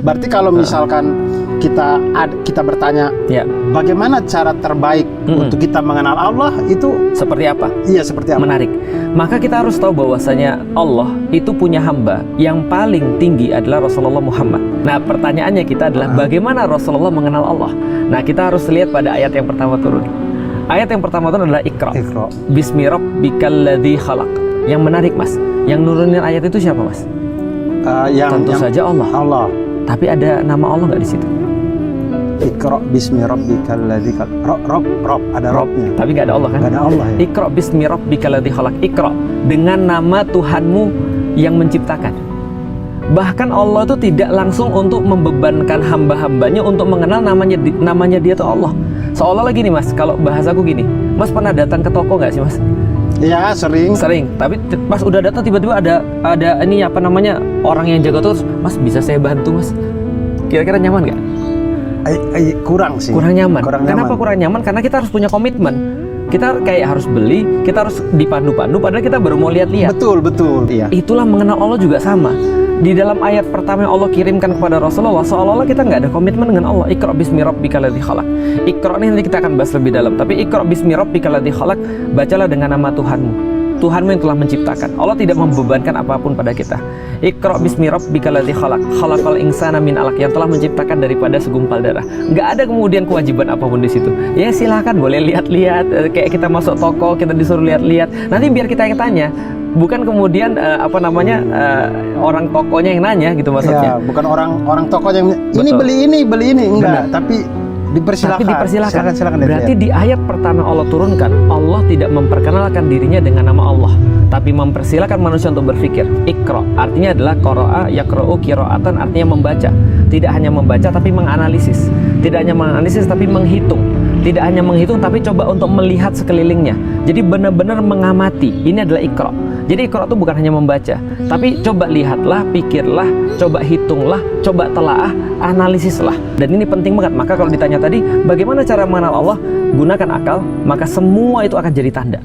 Berarti kalau misalkan kita bertanya, bagaimana cara terbaik untuk kita mengenal Allah, itu seperti apa? Iya, seperti apa? Menarik. Maka kita harus tahu bahwasanya Allah itu punya hamba yang paling tinggi adalah Rasulullah Muhammad. Nah, pertanyaannya kita adalah bagaimana Rasulullah mengenal Allah? Nah, kita harus lihat pada ayat yang pertama turun. Ayat yang pertama turun adalah Iqra. Bismi rabbikal ladzi khalaq. Yang menarik, Mas, yang nurunin ayat itu siapa, Mas? Tentu saja Allah. Tapi ada nama Allah nggak di situ? Iqra bismi rabbikal ladzi khalaq. Rob ada robnya. Tapi nggak ada Allah kan? Nggak ada Allah ya. Iqra bismi rabbikal ladzi khalaq. Iqra dengan nama Tuhanmu yang menciptakan. Bahkan Allah itu tidak langsung untuk membebankan hamba-hambanya untuk mengenal namanya dia itu Allah. Seolah-olah gini, Mas, kalau bahasaku gini, Mas pernah datang ke toko nggak sih, Mas? Iya, sering. Tapi pas udah datang tiba-tiba ada ini apa namanya, orang yang jaga terus, Mas bisa saya bantu, Mas? Kira-kira nyaman nggak? Kurang sih. Kurang nyaman. Kenapa kurang nyaman? Karena kita harus punya komitmen. Kita kayak harus beli, kita harus dipandu-pandu, padahal kita baru mau lihat-lihat. Betul. Iya. Itulah mengenal Allah juga sama. Di dalam ayat pertama yang Allah kirimkan kepada Rasulullah, seolah-olah kita nggak ada komitmen dengan Allah. Iqra bismi rabbikal ladzi khalaq. Iqra ini nanti kita akan bahas lebih dalam. Tapi Iqra bismi rabbikal ladzi khalaq, bacalah dengan nama Tuhanmu. Tuhanmu yang telah menciptakan. Allah tidak membebankan apapun pada kita. Iqra bismi rabbikal ladzi khalaq. Khalaqal insana min 'alaq, yang telah menciptakan daripada segumpal darah. Nggak ada kemudian kewajiban apapun di situ. Ya silahkan boleh lihat-lihat, kayak kita masuk toko kita disuruh lihat-lihat. Nanti biar kita yang tanya. Bukan kemudian orang tokonya yang nanya gitu maksudnya. Ya, bukan orang tokonya yang ini beli ini enggak, tapi dipersilakan. Silakan. Berarti di ayat pertama Allah turunkan, Allah tidak memperkenalkan dirinya dengan nama Allah, tapi mempersilakan manusia untuk berpikir. Iqra artinya adalah qara'a yaqra'u qira'atan, artinya membaca. Tidak hanya membaca tapi menganalisis. Tidak hanya menganalisis tapi menghitung. Tidak hanya menghitung tapi coba untuk melihat sekelilingnya. Jadi benar-benar mengamati. Ini adalah Iqra. Jadi Iqra itu bukan hanya membaca, tapi coba lihatlah, pikirlah, coba hitunglah, coba telaah, analisislah. Dan ini penting banget. Maka kalau ditanya tadi, bagaimana cara mengenal Allah? Gunakan akal, maka semua itu akan jadi tanda.